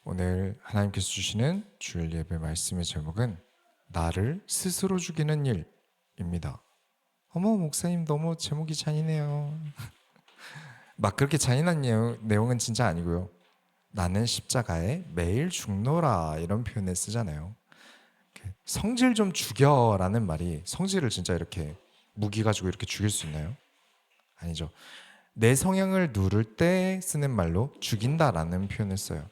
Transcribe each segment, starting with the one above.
오늘 하나님께서 주시는 주일 예배 말씀의 제목은 나를 스스로 죽이는 일입니다. 어머 목사님 너무 제목이 잔인해요. 막 그렇게 잔인한 내용은 진짜 아니고요. 나는 십자가에 매일 죽노라 이런 표현을 쓰잖아요. 성질 좀 죽여라는 말이 성질을 진짜 이렇게 무기 가지고 이렇게 죽일 수 있나요? 아니죠. 내 성향을 누를 때 쓰는 말로 죽인다라는 표현을 써요.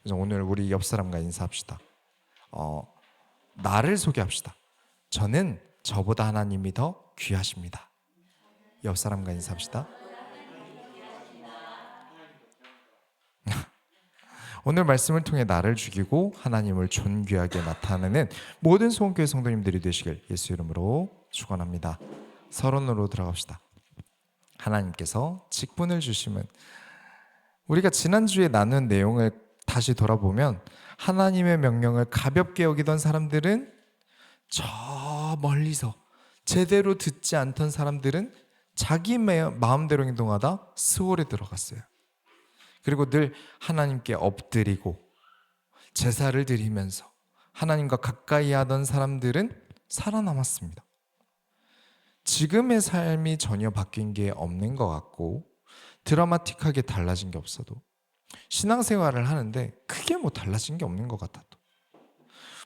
그래서 오늘 우리 옆 사람과 인사합시다. 나를 소개합시다. 저는 저보다 하나님이 더 귀하십니다. 옆 사람과 인사합시다. 오늘 말씀을 통해 나를 죽이고 하나님을 존귀하게 나타내는 모든 소원교회 성도님들이 되시길 예수 이름으로 축원합니다. 서론으로 들어갑시다. 하나님께서 직분을 주심은 우리가 지난주에 나눈 내용을 다시 돌아보면 하나님의 명령을 가볍게 여기던 사람들은 저 멀리서 제대로 듣지 않던 사람들은 자기 마음대로 행동하다 스월에 들어갔어요. 그리고 늘 하나님께 엎드리고 제사를 드리면서 하나님과 가까이 하던 사람들은 살아남았습니다. 지금의 삶이 전혀 바뀐 게 없는 것 같고 드라마틱하게 달라진 게 없어도 신앙생활을 하는데 크게 뭐 달라진 게 없는 것 같아도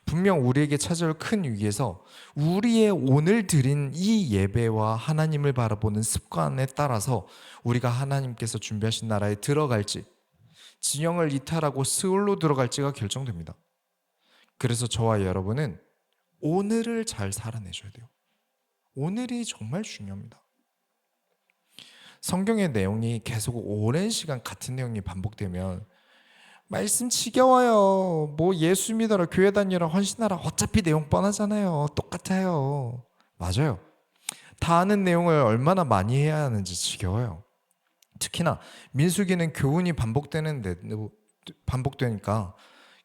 분명 우리에게 찾아올 큰 위기에서 우리의 오늘 드린 이 예배와 하나님을 바라보는 습관에 따라서 우리가 하나님께서 준비하신 나라에 들어갈지 진영을 이탈하고 스올로 들어갈지가 결정됩니다. 그래서 저와 여러분은 오늘을 잘 살아내셔야 돼요. 오늘이 정말 중요합니다. 성경의 내용이 계속 오랜 시간 같은 내용이 반복되면 말씀 지겨워요. 뭐 예수 믿어라, 교회 다니라, 헌신하라. 어차피 내용 뻔하잖아요. 똑같아요. 맞아요. 다 아는 내용을 얼마나 많이 해야 하는지 지겨워요. 특히나 민수기는 교훈이 반복되니까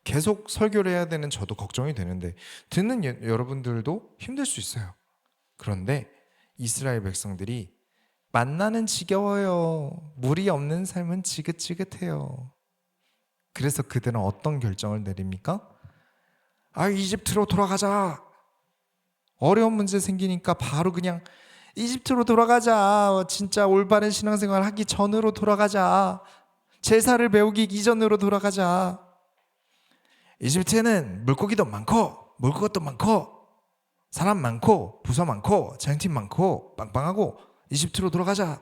계속 설교를 해야 되는 저도 걱정이 되는데 듣는 여러분들도 힘들 수 있어요. 그런데 이스라엘 백성들이 만나는 지겨워요. 물이 없는 삶은 지긋지긋해요. 그래서 그들은 어떤 결정을 내립니까? 이집트로 돌아가자. 어려운 문제 생기니까 바로 그냥 이집트로 돌아가자. 진짜 올바른 신앙생활 하기 전으로 돌아가자. 제사를 배우기 이전으로 돌아가자. 이집트에는 물고기도 많고 먹을 것도 많고 사람 많고 부서 많고 자영팀 많고 빵빵하고 이집트로 돌아가자.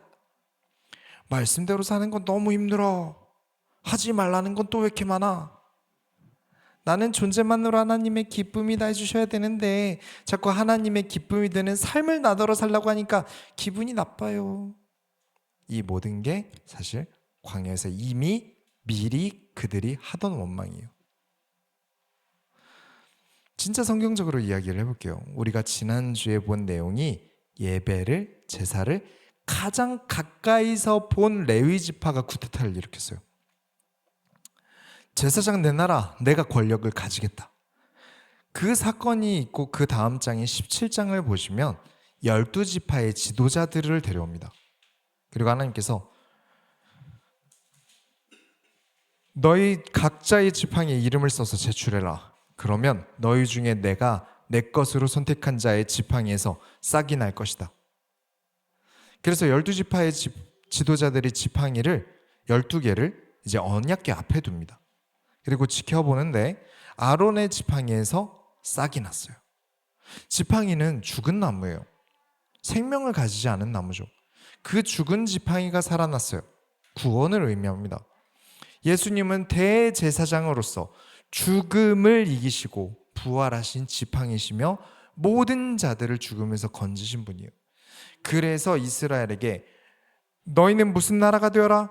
말씀대로 사는 건 너무 힘들어. 하지 말라는 건 또 왜 이렇게 많아? 나는 존재만으로 하나님의 기쁨이 다 해주셔야 되는데 자꾸 하나님의 기쁨이 되는 삶을 나더러 살라고 하니까 기분이 나빠요. 이 모든 게 사실 광야에서 이미 미리 그들이 하던 원망이에요. 진짜 성경적으로 이야기를 해볼게요. 우리가 지난주에 본 내용이 예배를, 제사를 가장 가까이서 본 레위 지파가 쿠데타를 일으켰어요. 제사장 내놔라. 내가 권력을 가지겠다. 그 사건이 있고 그 다음 장인 17장을 보시면 12지파의 지도자들을 데려옵니다. 그리고 하나님께서 너희 각자의 지팡이에 이름을 써서 제출해라. 그러면 너희 중에 내가 내 것으로 선택한 자의 지팡이에서 싹이 날 것이다. 그래서 12지파의 지도자들이 지팡이를 12개를 이제 언약궤 앞에 둡니다. 그리고 지켜보는데 아론의 지팡이에서 싹이 났어요. 지팡이는 죽은 나무예요. 생명을 가지지 않은 나무죠. 그 죽은 지팡이가 살아났어요. 구원을 의미합니다. 예수님은 대제사장으로서 죽음을 이기시고 부활하신 지팡이시며 모든 자들을 죽음에서 건지신 분이에요. 그래서 이스라엘에게 너희는 무슨 나라가 되어라?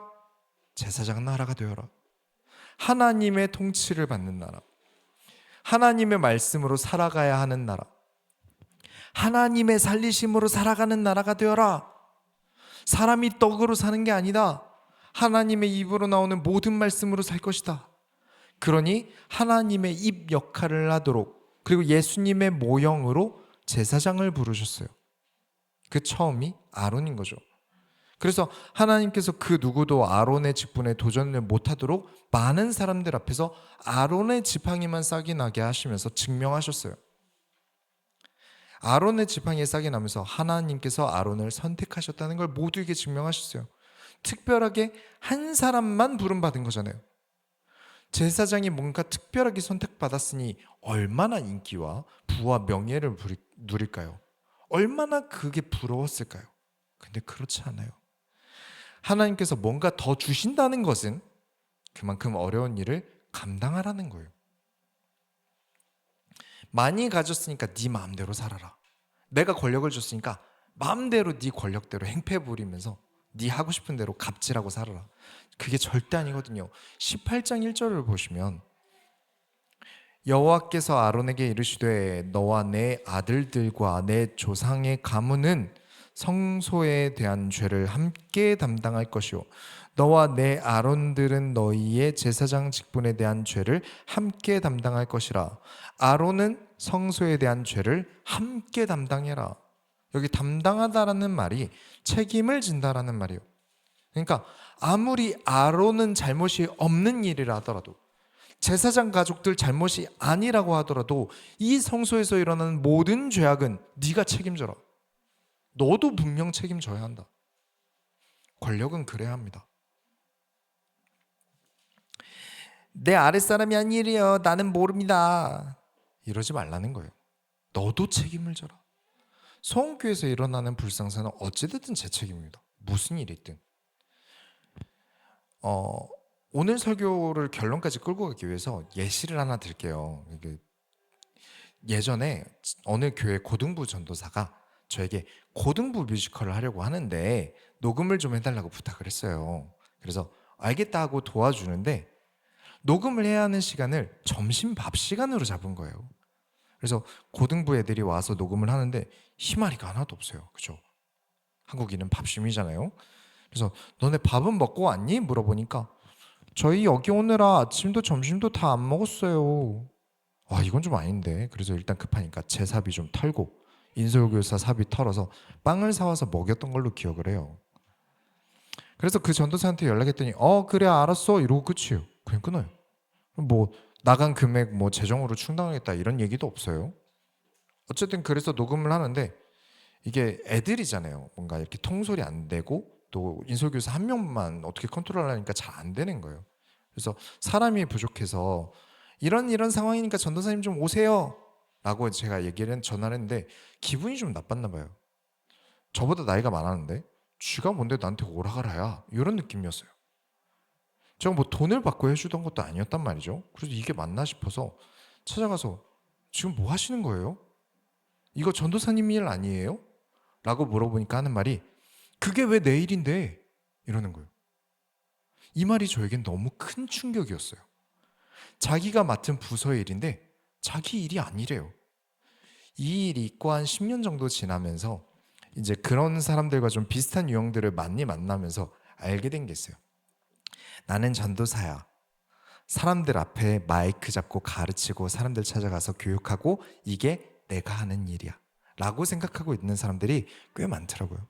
제사장 나라가 되어라. 하나님의 통치를 받는 나라, 하나님의 말씀으로 살아가야 하는 나라, 하나님의 살리심으로 살아가는 나라가 되어라. 사람이 떡으로 사는 게 아니다. 하나님의 입으로 나오는 모든 말씀으로 살 것이다. 그러니 하나님의 입 역할을 하도록 그리고 예수님의 모형으로 제사장을 부르셨어요. 그 처음이 아론인 거죠. 그래서 하나님께서 그 누구도 아론의 직분에 도전을 못하도록 많은 사람들 앞에서 아론의 지팡이만 싹이 나게 하시면서 증명하셨어요. 아론의 지팡이에 싹이 나면서 하나님께서 아론을 선택하셨다는 걸 모두에게 증명하셨어요. 특별하게 한 사람만 부름받은 거잖아요. 제사장이 뭔가 특별하게 선택받았으니 얼마나 인기와 부와 명예를 누릴까요? 얼마나 그게 부러웠을까요? 근데 그렇지 않아요. 하나님께서 뭔가 더 주신다는 것은 그만큼 어려운 일을 감당하라는 거예요. 많이 가졌으니까 네 마음대로 살아라. 내가 권력을 줬으니까 마음대로 네 권력대로 행패 부리면서 네 하고 싶은 대로 갑질하고 살아라. 그게 절대 아니거든요. 18장 1절을 보시면 여호와께서 아론에게 이르시되 너와 내 아들들과 내 조상의 가문은 성소에 대한 죄를 함께 담당할 것이요 너와 내 아론들은 너희의 제사장 직분에 대한 죄를 함께 담당할 것이라. 아론은 성소에 대한 죄를 함께 담당해라. 여기 담당하다라는 말이 책임을 진다라는 말이에요. 그러니까 아무리 아론은 잘못이 없는 일이라 하더라도, 제사장 가족들 잘못이 아니라고 하더라도 이 성소에서 일어나는 모든 죄악은 네가 책임져라. 너도 분명 책임져야 한다. 권력은 그래야 합니다. 내 아랫사람이 아니래요. 나는 모릅니다. 이러지 말라는 거예요. 너도 책임을 져라. 소원교회에서 일어나는 불상사는 어찌됐든 제 책임입니다. 무슨 일이 있든. 오늘 설교를 결론까지 끌고 가기 위해서 예시를 하나 드릴게요. 예전에 어느 교회 고등부 전도사가 저에게 고등부 뮤지컬을 하려고 하는데 녹음을 좀 해달라고 부탁을 했어요. 그래서 알겠다 하고 도와주는데 녹음을 해야 하는 시간을 점심 밥 시간으로 잡은 거예요. 그래서 고등부 애들이 와서 녹음을 하는데 희마리가 하나도 없어요. 그죠? 한국인은 밥심이잖아요. 그래서 너네 밥은 먹고 왔니? 물어보니까 저희 여기 오느라 아침도 점심도 다 안 먹었어요. 아, 이건 좀 아닌데. 그래서 일단 급하니까 제 사비 좀 털고 인솔교사 사비 털어서 빵을 사와서 먹였던 걸로 기억을 해요. 그래서 그 전도사한테 연락했더니 그래 알았어 이러고 끝이에요. 그냥 끊어요. 뭐 나간 금액 뭐 재정으로 충당하겠다 이런 얘기도 없어요. 어쨌든 그래서 녹음을 하는데 이게 애들이잖아요. 뭔가 이렇게 통솔이 안 되고 또 인솔교사 한 명만 어떻게 컨트롤하려니까 잘 안 되는 거예요. 그래서 사람이 부족해서 이런 상황이니까 전도사님 좀 오세요 라고 제가 전화를 했는데 기분이 좀 나빴나 봐요. 저보다 나이가 많았는데 쥐가 뭔데 나한테 오라 가라야 이런 느낌이었어요. 제가 뭐 돈을 받고 해주던 것도 아니었단 말이죠. 그래서 이게 맞나 싶어서 찾아가서 지금 뭐 하시는 거예요? 이거 전도사님 일 아니에요? 라고 물어보니까 하는 말이 그게 왜 내 일인데? 이러는 거예요. 이 말이 저에겐 너무 큰 충격이었어요. 자기가 맡은 부서의 일인데 자기 일이 아니래요. 이 일이 있고 한 10년 정도 지나면서 이제 그런 사람들과 좀 비슷한 유형들을 많이 만나면서 알게 된 게 있어요. 나는 전도사야. 사람들 앞에 마이크 잡고 가르치고 사람들 찾아가서 교육하고 이게 내가 하는 일이야 라고 생각하고 있는 사람들이 꽤 많더라고요.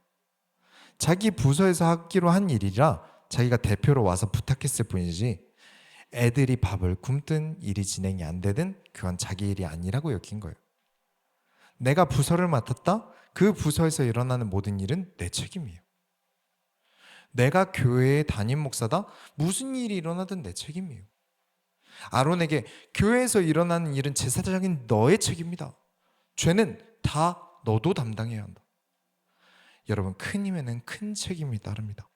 자기 부서에서 하기로 한 일이라 자기가 대표로 와서 부탁했을 뿐이지 애들이 밥을 굶든 일이 진행이 안 되든 그건 자기 일이 아니라고 여긴 거예요. 내가 부서를 맡았다? 그 부서에서 일어나는 모든 일은 내 책임이에요. 내가 교회의 담임 목사다? 무슨 일이 일어나든 내 책임이에요. 아론에게 교회에서 일어나는 일은 제사장인 너의 책임이다. 죄는 다 너도 담당해야 한다. 여러분, 큰 힘에는 큰 책임이 따릅니다.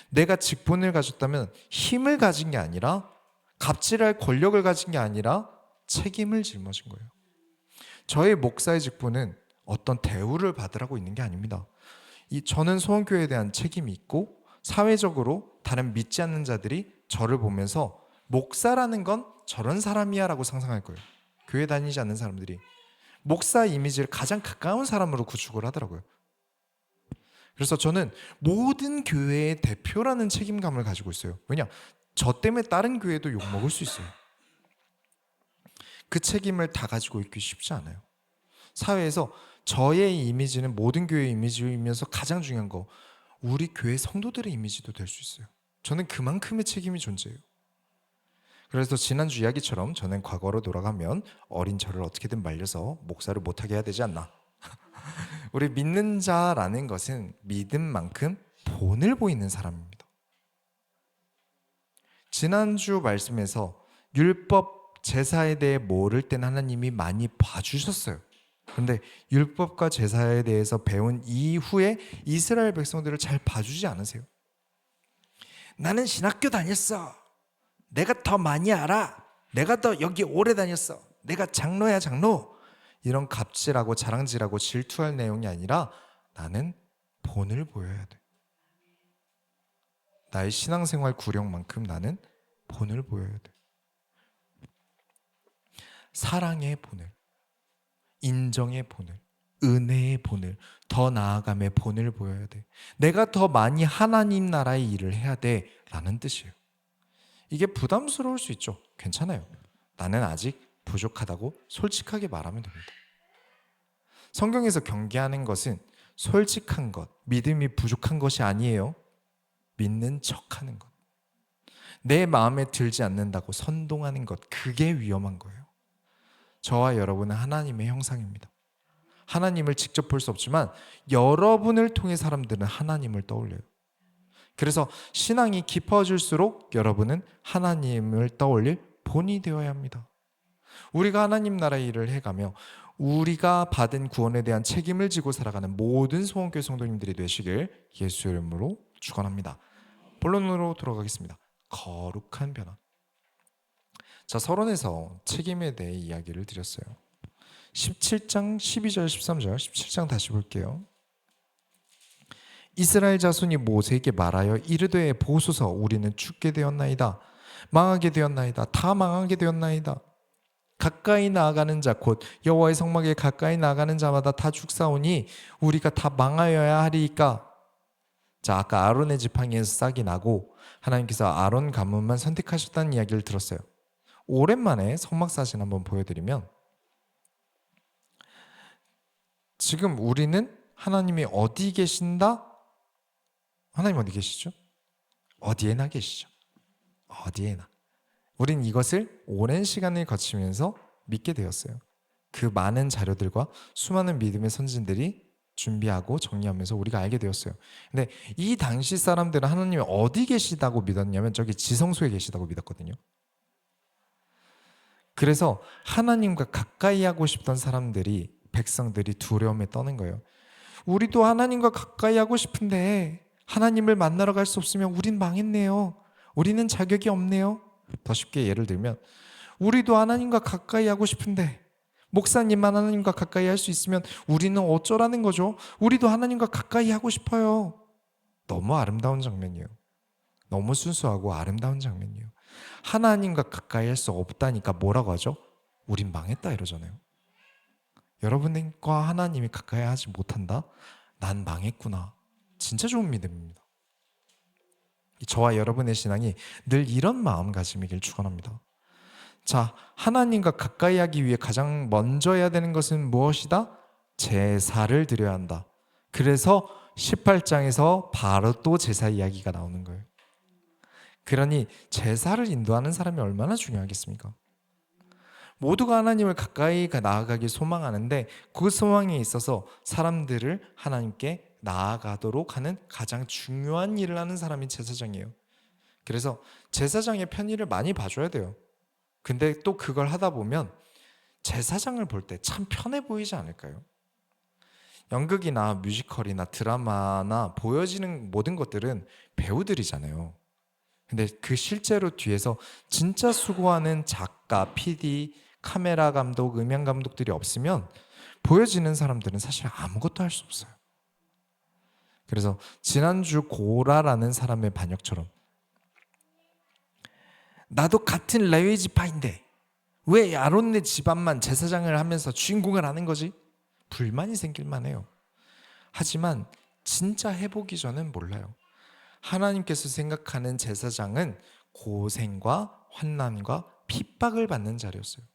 내가 직분을 가졌다면 힘을 가진 게 아니라 갑질할 권력을 가진 게 아니라 책임을 짊어진 거예요. 저의 목사의 직분은 어떤 대우를 받으라고 있는 게 아닙니다. 저는 소원교회에 대한 책임이 있고 사회적으로 다른 믿지 않는 자들이 저를 보면서 목사라는 건 저런 사람이야 라고 상상할 거예요. 교회 다니지 않는 사람들이 목사 이미지를 가장 가까운 사람으로 구축을 하더라고요. 그래서 저는 모든 교회의 대표라는 책임감을 가지고 있어요. 왜냐? 저 때문에 다른 교회도 욕먹을 수 있어요. 그 책임을 다 가지고 있기 쉽지 않아요. 사회에서 저의 이미지는 모든 교회의 이미지이면서 가장 중요한 거, 우리 교회 성도들의 이미지도 될 수 있어요. 저는 그만큼의 책임이 존재해요. 그래서 지난주 이야기처럼 저는 과거로 돌아가면 어린 저를 어떻게든 말려서 목사를 못하게 해야 되지 않나. 우리 믿는 자라는 것은 믿음만큼 본을 보이는 사람입니다. 지난주 말씀에서 율법 제사에 대해 모를 땐 하나님이 많이 봐주셨어요. 그런데 율법과 제사에 대해서 배운 이후에 이스라엘 백성들을 잘 봐주지 않으세요? 나는 신학교 다녔어. 내가 더 많이 알아. 내가 더 여기 오래 다녔어. 내가 장로야 장로. 이런 갑질하고 자랑질하고 질투할 내용이 아니라 나는 본을 보여야 돼. 나의 신앙생활 구력만큼 나는 본을 보여야 돼. 사랑의 본을, 인정의 본을, 은혜의 본을, 더 나아감의 본을 보여야 돼. 내가 더 많이 하나님 나라의 일을 해야 돼 라는 뜻이에요. 이게 부담스러울 수 있죠. 괜찮아요. 나는 아직 부족하다고 솔직하게 말하면 됩니다. 성경에서 경계하는 것은 솔직한 것, 믿음이 부족한 것이 아니에요. 믿는 척하는 것, 내 마음에 들지 않는다고 선동하는 것, 그게 위험한 거예요. 저와 여러분은 하나님의 형상입니다. 하나님을 직접 볼 수 없지만 여러분을 통해 사람들은 하나님을 떠올려요. 그래서 신앙이 깊어질수록 여러분은 하나님을 떠올릴 본이 되어야 합니다. 우리가 하나님 나라의 일을 해가며 우리가 받은 구원에 대한 책임을 지고 살아가는 모든 소원교회 성도님들이 되시길 예수 이름으로 축원합니다. 본론으로 돌아가겠습니다. 거룩한 변화. 자, 서론에서 책임에 대해 이야기를 드렸어요. 17장 12절 13절 17장 다시 볼게요. 이스라엘 자손이 모세에게 말하여 이르되 보소서 우리는 죽게 되었나이다. 망하게 되었나이다. 다 망하게 되었나이다. 가까이 나아가는 자 곧 여호와의 성막에 가까이 나아가는 자마다 다 죽사오니 우리가 다 망하여야 하리이까. 자, 아까 아론의 지팡이에서 싹이 나고 하나님께서 아론 가문만 선택하셨다는 이야기를 들었어요. 오랜만에 성막 사진 한번 보여드리면, 지금 우리는 하나님이 어디 계신다? 하나님 어디 계시죠? 어디에나 계시죠. 어디에나. 우린 이것을 오랜 시간을 거치면서 믿게 되었어요. 그 많은 자료들과 수많은 믿음의 선진들이 준비하고 정리하면서 우리가 알게 되었어요. 근데 이 당시 사람들은 하나님이 어디 계시다고 믿었냐면 저기 지성소에 계시다고 믿었거든요. 그래서 하나님과 가까이 하고 싶던 사람들이, 백성들이 두려움에 떠는 거예요. 우리도 하나님과 가까이 하고 싶은데 하나님을 만나러 갈 수 없으면 우린 망했네요. 우리는 자격이 없네요. 더 쉽게 예를 들면 우리도 하나님과 가까이 하고 싶은데 목사님만 하나님과 가까이 할 수 있으면 우리는 어쩌라는 거죠? 우리도 하나님과 가까이 하고 싶어요. 너무 아름다운 장면이에요. 너무 순수하고 아름다운 장면이에요. 하나님과 가까이 할 수 없다니까 뭐라고 하죠? 우린 망했다 이러잖아요. 여러분과 하나님이 가까이 하지 못한다? 난 망했구나. 진짜 좋은 믿음입니다. 저와 여러분의 신앙이 늘 이런 마음가짐이길 축원합니다. 자, 하나님과 가까이 하기 위해 가장 먼저 해야 되는 것은 무엇이다? 제사를 드려야 한다. 그래서 18장에서 바로 또 제사 이야기가 나오는 거예요. 그러니 제사를 인도하는 사람이 얼마나 중요하겠습니까? 모두가 하나님을 가까이 나아가길 소망하는데 그 소망에 있어서 사람들을 하나님께 나아가도록 하는 가장 중요한 일을 하는 사람이 제사장이에요. 그래서 제사장의 편의를 많이 봐줘야 돼요. 근데 또 그걸 하다 보면 제사장을 볼 때 참 편해 보이지 않을까요? 연극이나 뮤지컬이나 드라마나 보여지는 모든 것들은 배우들이잖아요. 근데 그 실제로 뒤에서 진짜 수고하는 작가, PD, 카메라 감독, 음향 감독들이 없으면 보여지는 사람들은 사실 아무것도 할 수 없어요. 그래서 지난주 고라라는 사람의 반역처럼 나도 같은 레위 지파인데 왜 아론네 집안만 제사장을 하면서 주인공을 하는 거지? 불만이 생길 만해요. 하지만 진짜 해보기 전엔 몰라요. 하나님께서 생각하는 제사장은 고생과 환난과 핍박을 받는 자리였어요.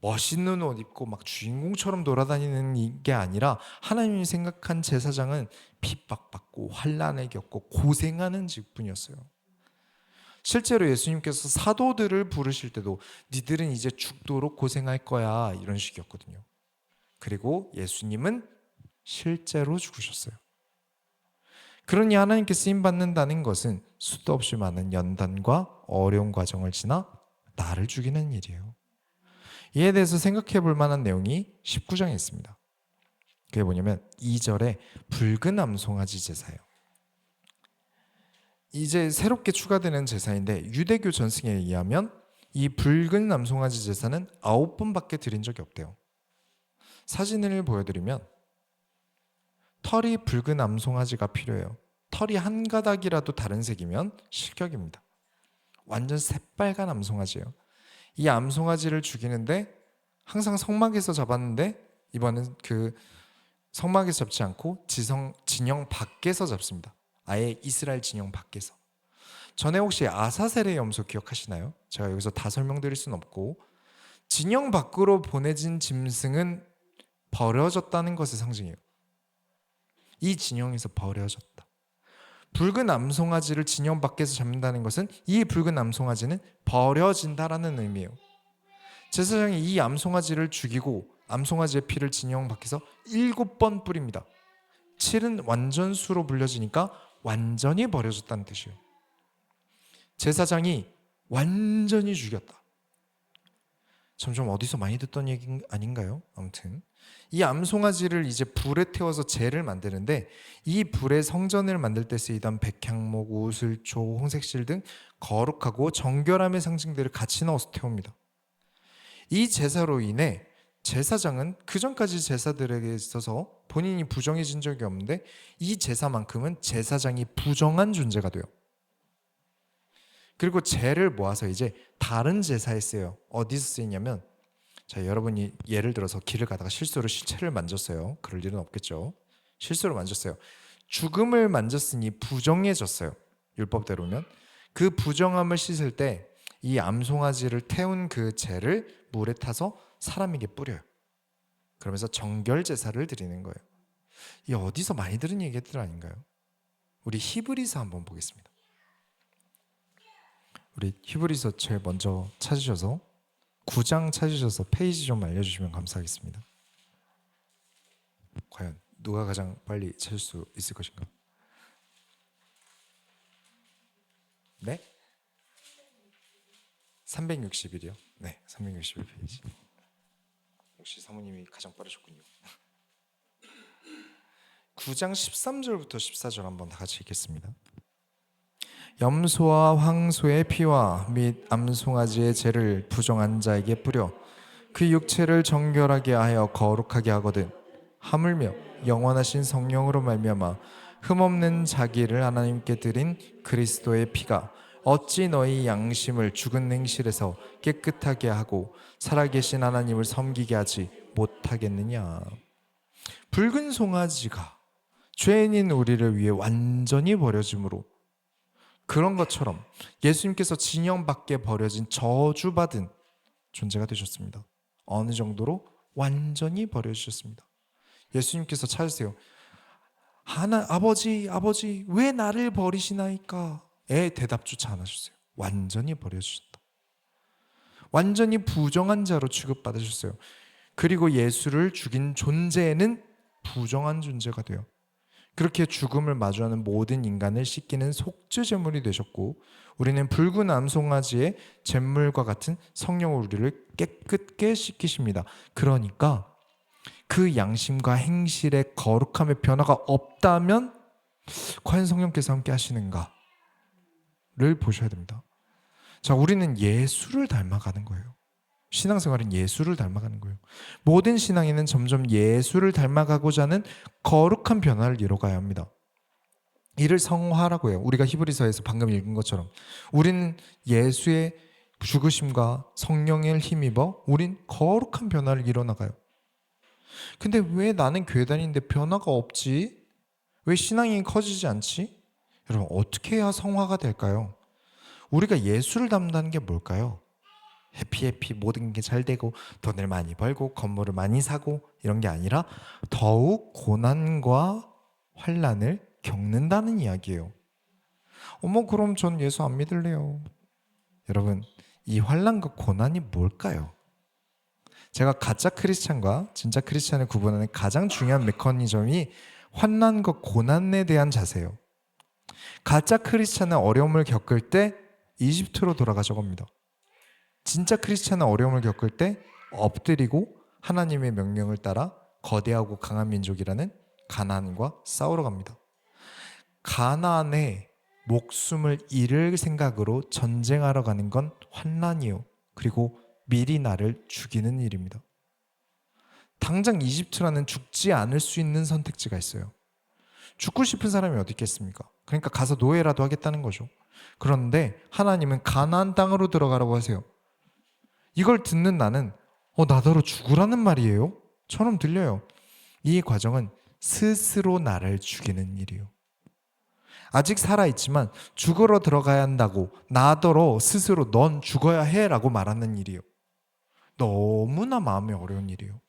멋있는 옷 입고 막 주인공처럼 돌아다니는 게 아니라 하나님이 생각한 제사장은 핍박받고 환난을 겪고 고생하는 직분이었어요. 실제로 예수님께서 사도들을 부르실 때도 니들은 이제 죽도록 고생할 거야 이런 식이었거든요. 그리고 예수님은 실제로 죽으셨어요. 그러니 하나님께 쓰임받는다는 것은 수도 없이 많은 연단과 어려운 과정을 지나 나를 죽이는 일이에요. 이에 대해서 생각해 볼 만한 내용이 19장에 있습니다. 그게 뭐냐면 2절에 붉은 암송아지 제사예요. 이제 새롭게 추가되는 제사인데 유대교 전승에 의하면 이 붉은 암송아지 제사는 9번밖에 드린 적이 없대요. 사진을 보여드리면 털이 붉은 암송아지가 필요해요. 털이 한 가닥이라도 다른 색이면 실격입니다. 완전 새빨간 암송아지예요. 이 암송아지를 죽이는데 항상 성막에서 잡았는데 이번엔 그 성막에서 잡지 않고 진영 밖에서 잡습니다. 아예 이스라엘 진영 밖에서. 전에 혹시 아사셀의 염소 기억하시나요? 제가 여기서 다 설명드릴 수는 없고 진영 밖으로 보내진 짐승은 버려졌다는 것의 상징이에요. 이 진영에서 버려졌다. 붉은 암송아지를 진영 밖에서 잡는다는 것은 이 붉은 암송아지는 버려진다라는 의미예요. 제사장이 이 암송아지를 죽이고 암송아지의 피를 진영 밖에서 7번 뿌립니다. 7은 완전수로 불려지니까 완전히 버려졌다는 뜻이에요. 제사장이 완전히 죽였다. 점점 어디서 많이 듣던 얘기 아닌가요? 아무튼 이 암송아지를 이제 불에 태워서 제를 만드는데 이 불에 성전을 만들 때 쓰이던 백향목, 우슬초, 홍색실 등 거룩하고 정결함의 상징들을 같이 넣어서 태웁니다. 이 제사로 인해 제사장은 그전까지 제사들에게 있어서 본인이 부정해진 적이 없는데 이 제사만큼은 제사장이 부정한 존재가 돼요. 그리고 제를 모아서 이제 다른 제사에 쓰여요. 어디서 쓰이냐면 자, 여러분이 예를 들어서 길을 가다가 실수로 시체를 만졌어요. 그럴 일은 없겠죠. 실수로 만졌어요. 죽음을 만졌으니 부정해졌어요. 율법대로면 그 부정함을 씻을 때 이 암송아지를 태운 그 재를 물에 타서 사람에게 뿌려요. 그러면서 정결 제사를 드리는 거예요. 이 어디서 많이 들은 얘기들 아닌가요? 우리 히브리서 한번 보겠습니다. 우리 히브리서 제일 먼저 찾으셔서 9장 찾으셔서 페이지 좀 알려주시면 감사하겠습니다. 과연 누가 가장 빨리 찾을 수 있을 것인가? 네? 361이요? 네, 361페이지. 역시 사모님이 가장 빠르셨군요. 9장 13절부터 14절 한번 다 같이 읽겠습니다. 염소와 황소의 피와 및 암송아지의 재를 부정한 자에게 뿌려 그 육체를 정결하게 하여 거룩하게 하거든 하물며 영원하신 성령으로 말미암아 흠없는 자기를 하나님께 드린 그리스도의 피가 어찌 너희 양심을 죽은 행실에서 깨끗하게 하고 살아계신 하나님을 섬기게 하지 못하겠느냐. 붉은 송아지가 죄인인 우리를 위해 완전히 버려짐으로 그런 것처럼 예수님께서 진영 밖에 버려진 저주받은 존재가 되셨습니다. 어느 정도로? 완전히 버려주셨습니다. 예수님께서 찾으세요. 아버지 왜 나를 버리시나이까? 에 대답조차 안 하셨어요. 완전히 버려주셨다. 완전히 부정한 자로 취급받으셨어요. 그리고 예수를 죽인 존재는 부정한 존재가 돼요. 그렇게 죽음을 마주하는 모든 인간을 씻기는 속죄 제물이 되셨고 우리는 붉은 암송아지의 잿물과 같은 성령으로 우리를 깨끗게 씻기십니다. 그러니까 그 양심과 행실의 거룩함의 변화가 없다면 과연 성령께서 함께 하시는가를 보셔야 됩니다. 자, 우리는 예수를 닮아가는 거예요. 신앙생활은 예수를 닮아가는 거예요. 모든 신앙인은 점점 예수를 닮아가고자 하는 거룩한 변화를 이뤄가야 합니다. 이를 성화라고 해요. 우리가 히브리서에서 방금 읽은 것처럼 우리는 예수의 죽으심과 성령을 힘입어 우린 거룩한 변화를 이뤄나가요. 근데 왜 나는 교회 다니는데 변화가 없지? 왜 신앙이 커지지 않지? 여러분, 어떻게 해야 성화가 될까요? 우리가 예수를 닮는다는 게 뭘까요? 해피 모든 게 잘 되고 돈을 많이 벌고 건물을 많이 사고 이런 게 아니라 더욱 고난과 환난을 겪는다는 이야기예요. 어머, 그럼 전 예수 안 믿을래요. 여러분, 이 환난과 고난이 뭘까요? 제가 가짜 크리스찬과 진짜 크리스찬을 구분하는 가장 중요한 메커니즘이 환난과 고난에 대한 자세예요. 가짜 크리스찬은 어려움을 겪을 때 이집트로 돌아가자고 합니다. 진짜 크리스찬은 어려움을 겪을 때 엎드리고 하나님의 명령을 따라 거대하고 강한 민족이라는 가나안과 싸우러 갑니다. 가나안에 목숨을 잃을 생각으로 전쟁하러 가는 건 환난이요. 그리고 미리 나를 죽이는 일입니다. 당장 이집트라는 죽지 않을 수 있는 선택지가 있어요. 죽고 싶은 사람이 어디 있겠습니까? 그러니까 가서 노예라도 하겠다는 거죠. 그런데 하나님은 가나안 땅으로 들어가라고 하세요. 이걸 듣는 나는 나더러 죽으라는 말이에요? 처럼 들려요. 이 과정은 스스로 나를 죽이는 일이에요. 아직 살아있지만 죽으러 들어가야 한다고 나더러 스스로 넌 죽어야 해 라고 말하는 일이에요. 너무나 마음이 어려운 일이에요.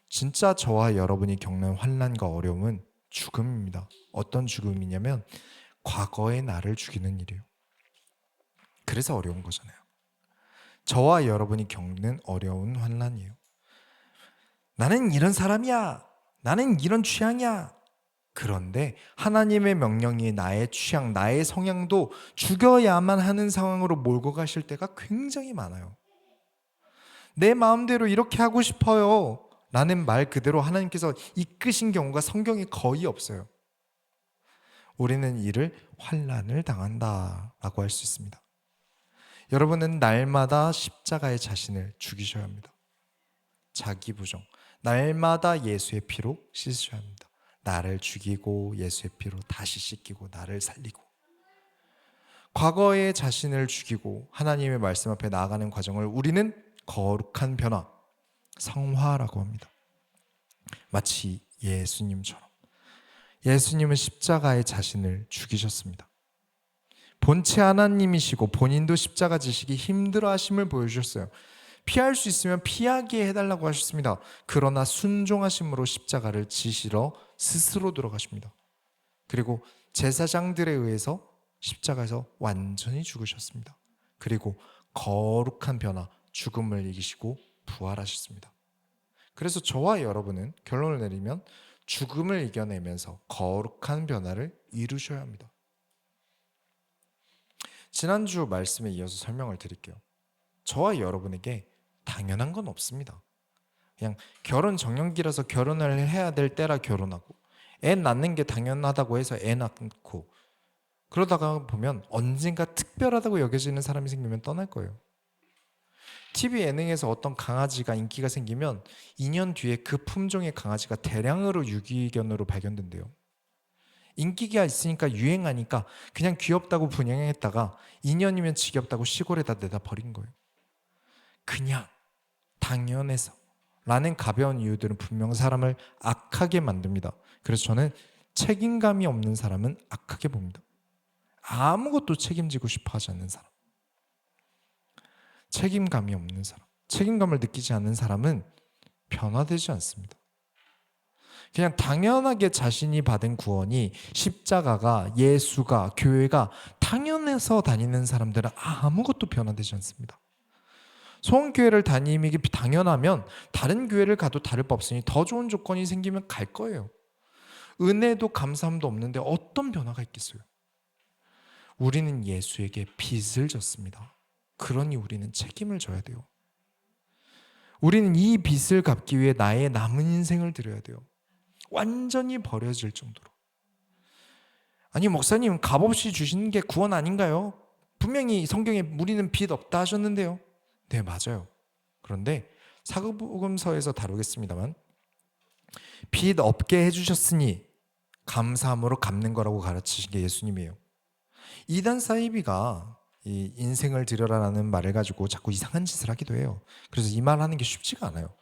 진짜 저와 여러분이 겪는 환난과 어려움은 죽음입니다. 어떤 죽음이냐면 과거의 나를 죽이는 일이에요. 그래서 어려운 거잖아요. 저와 여러분이 겪는 어려운 환난이에요. 나는 이런 사람이야. 나는 이런 취향이야. 그런데 하나님의 명령이 나의 취향, 나의 성향도 죽여야만 하는 상황으로 몰고 가실 때가 굉장히 많아요. 내 마음대로 이렇게 하고 싶어요 라는 말 그대로 하나님께서 이끄신 경우가 성경에 거의 없어요. 우리는 이를 환난을 당한다라고 할 수 있습니다. 여러분은 날마다 십자가의 자신을 죽이셔야 합니다. 자기 부정, 날마다 예수의 피로 씻으셔야 합니다. 나를 죽이고 예수의 피로 다시 씻기고 나를 살리고, 과거의 자신을 죽이고 하나님의 말씀 앞에 나아가는 과정을 우리는 거룩한 변화, 성화라고 합니다. 마치 예수님처럼. 예수님은 십자가의 자신을 죽이셨습니다. 본체 하나님이시고 본인도 십자가 지시기 힘들어 하심을 보여주셨어요. 피할 수 있으면 피하게 해달라고 하셨습니다. 그러나 순종하심으로 십자가를 지시러 스스로 들어가십니다. 그리고 제사장들에 의해서 십자가에서 완전히 죽으셨습니다. 그리고 거룩한 변화, 죽음을 이기시고 부활하셨습니다. 그래서 저와 여러분은 결론을 내리면 죽음을 이겨내면서 거룩한 변화를 이루셔야 합니다. 지난주 말씀에 이어서 설명을 드릴게요. 저와 여러분에게 당연한 건 없습니다. 그냥 결혼 정년기라서 결혼을 해야 될 때라 결혼하고, 애 낳는 게 당연하다고 해서 애 낳고, 그러다가 보면 언젠가 특별하다고 여겨지는 사람이 생기면 떠날 거예요. TV 예능에서 어떤 강아지가 인기가 생기면 2년 뒤에 그 품종의 강아지가 대량으로 유기견으로 발견된대요. 인기가 있으니까 유행하니까 그냥 귀엽다고 분양했다가 2년이면 지겹다고 시골에다 내다 버린 거예요. 그냥 당연해서 라는 가벼운 이유들은 분명 사람을 악하게 만듭니다. 그래서 저는 책임감이 없는 사람은 악하게 봅니다. 아무것도 책임지고 싶어 하지 않는 사람, 책임감이 없는 사람, 책임감을 느끼지 않는 사람은 변화되지 않습니다. 그냥 당연하게 자신이 받은 구원이 십자가가, 예수가, 교회가 당연해서 다니는 사람들은 아무것도 변화되지 않습니다. 소원교회를 다니는 게 당연하면 다른 교회를 가도 다를 바 없으니 더 좋은 조건이 생기면 갈 거예요. 은혜도 감사함도 없는데 어떤 변화가 있겠어요? 우리는 예수에게 빚을 졌습니다. 그러니 우리는 책임을 져야 돼요. 우리는 이 빚을 갚기 위해 나의 남은 인생을 드려야 돼요. 완전히 버려질 정도로. 아니, 목사님, 값없이 주시는 게 구원 아닌가요? 분명히 성경에 우리는 빚 없다 하셨는데요. 네, 맞아요. 그런데 사도복음서에서 다루겠습니다만, 빚 없게 해주셨으니 감사함으로 갚는 거라고 가르치신 게 예수님이에요. 이단 사이비가 이 인생을 드려라라는 말을 가지고 자꾸 이상한 짓을 하기도 해요. 그래서 이 말 하는 게 쉽지가 않아요.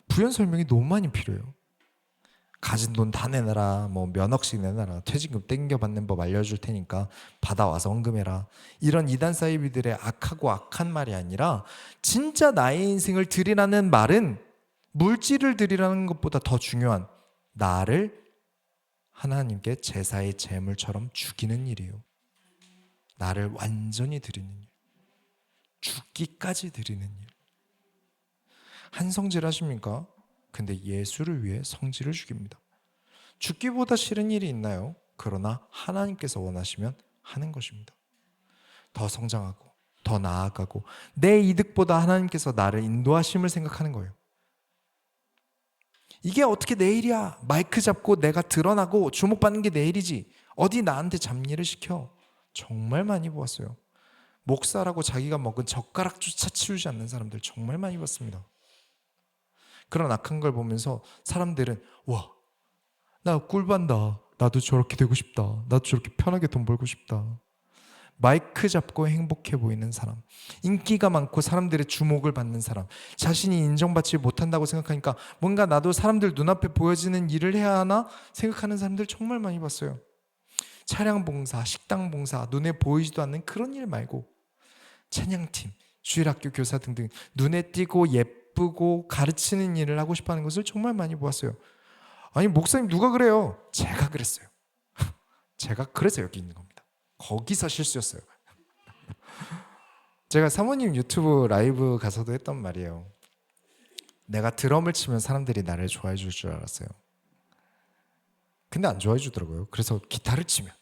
부연 설명이 너무 많이 필요해요. 가진 돈 다 내놔라, 뭐 몇 억씩 내놔라, 퇴직금 땡겨받는 법 알려줄 테니까 받아와서 헌금해라. 이런 이단 사이비들의 악하고 악한 말이 아니라 진짜 나의 인생을 드리라는 말은 물질을 드리라는 것보다 더 중요한 나를 하나님께 제사의 제물처럼 죽이는 일이에요. 나를 완전히 드리는 일, 죽기까지 드리는 일. 한성질 하십니까? 근데 예수를 위해 성질을 죽입니다. 죽기보다 싫은 일이 있나요? 그러나 하나님께서 원하시면 하는 것입니다. 더 성장하고 더 나아가고 내 이득보다 하나님께서 나를 인도하심을 생각하는 거예요. 이게 어떻게 내 일이야? 마이크 잡고 내가 드러나고 주목받는 게 내 일이지. 어디 나한테 잡일을 시켜. 정말 많이 보았어요. 목사라고 자기가 먹은 젓가락조차 치우지 않는 사람들 정말 많이 봤습니다. 그런 악한 걸 보면서 사람들은 와, 나 꿀반다. 나도 저렇게 되고 싶다. 나도 저렇게 편하게 돈 벌고 싶다. 마이크 잡고 행복해 보이는 사람, 인기가 많고 사람들의 주목을 받는 사람, 자신이 인정받지 못한다고 생각하니까 뭔가 나도 사람들 눈앞에 보여지는 일을 해야 하나 생각하는 사람들 정말 많이 봤어요. 차량 봉사, 식당 봉사, 눈에 보이지도 않는 그런 일 말고 찬양팀, 주일학교 교사 등등 눈에 띄고 예쁘고 가르치는 일을 하고 싶어하는 것을 정말 많이 보았어요. 아니 목사님 누가 그래요? 제가 그랬어요. 제가 그래서 여기 있는 겁니다. 거기서 실수였어요. 제가 사모님 유튜브 라이브 가서도 했던 말이에요. 내가 드럼을 치면 사람들이 나를 좋아해 줄 줄 알았어요. 근데 안 좋아해 주더라고요. 그래서 기타를 치면,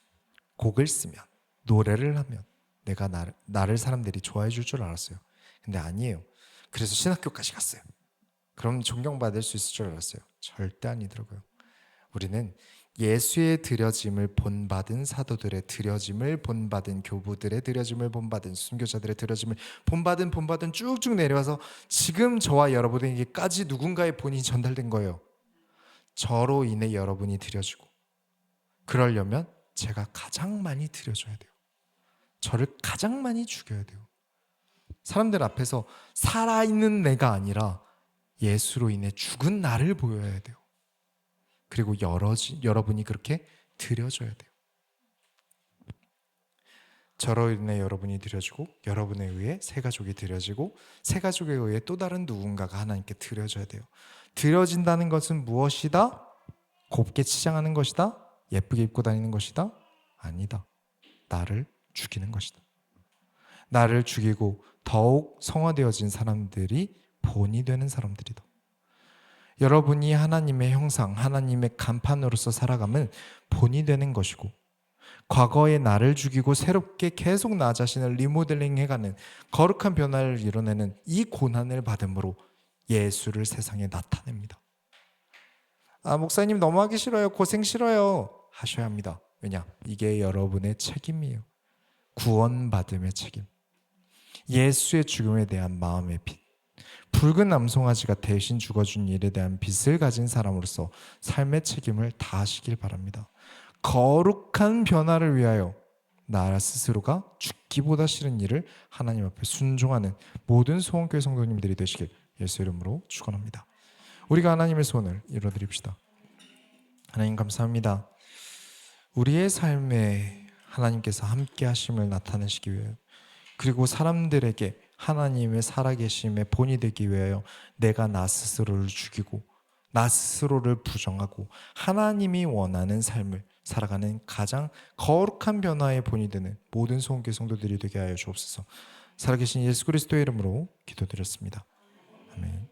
곡을 쓰면, 노래를 하면 내가 나를 사람들이 좋아해 줄 줄 알았어요. 근데 아니에요. 그래서 신학교까지 갔어요. 그럼 존경받을 수 있을 줄 알았어요. 절대 아니더라고요. 우리는 예수의 드려짐을 본받은 사도들의 드려짐을 본받은 교부들의 드려짐을 본받은 순교자들의 드려짐을 본받은 쭉쭉 내려와서 지금 저와 여러분에게까지 누군가의 본이 전달된 거예요. 저로 인해 여러분이 드려지고, 그러려면 제가 가장 많이 드려줘야 돼요. 저를 가장 많이 죽여야 돼요. 사람들 앞에서 살아있는 내가 아니라 예수로 인해 죽은 나를 보여야 돼요. 그리고 여러분이 그렇게 드려줘야 돼요. 저로 인해 여러분이 드려지고, 여러분에 의해 새 가족이 드려지고, 새 가족에 의해 또 다른 누군가가 하나님께 드려져야 돼요. 드려진다는 것은 무엇이다? 곱게 치장하는 것이다? 예쁘게 입고 다니는 것이다? 아니다. 나를 죽이는 것이다. 나를 죽이고 더욱 성화되어진 사람들이 본이 되는 사람들이다. 여러분이 하나님의 형상, 하나님의 간판으로서 살아가면 본이 되는 것이고, 과거의 나를 죽이고 새롭게 계속 나 자신을 리모델링 해가는 거룩한 변화를 이뤄내는 이 고난을 받음으로 예수를 세상에 나타냅니다. 아, 목사님 너무 하기 싫어요. 고생 싫어요. 하셔야 합니다. 왜냐? 이게 여러분의 책임이에요. 구원받음의 책임. 예수의 죽음에 대한 마음의 빚. 붉은 남송아지가 대신 죽어준 일에 대한 빚을 가진 사람으로서 삶의 책임을 다하시길 바랍니다. 거룩한 변화를 위하여 나 스스로가 죽기보다 싫은 일을 하나님 앞에 순종하는 모든 소원교회 성도님들이 되시길 예수 이름으로 축원합니다. 우리가 하나님의 소원을 이루어드립시다. 하나님 감사합니다. 우리의 삶에 하나님께서 함께 하심을 나타내시기 위해, 그리고 사람들에게 하나님의 살아계심의 본이 되기 위하여 내가 나 스스로를 죽이고 나 스스로를 부정하고 하나님이 원하는 삶을 살아가는 가장 거룩한 변화의 본이 되는 모든 소원교회 성도들이 되게 하여 주옵소서. 살아계신 예수 그리스도의 이름으로 기도드렸습니다. 아멘.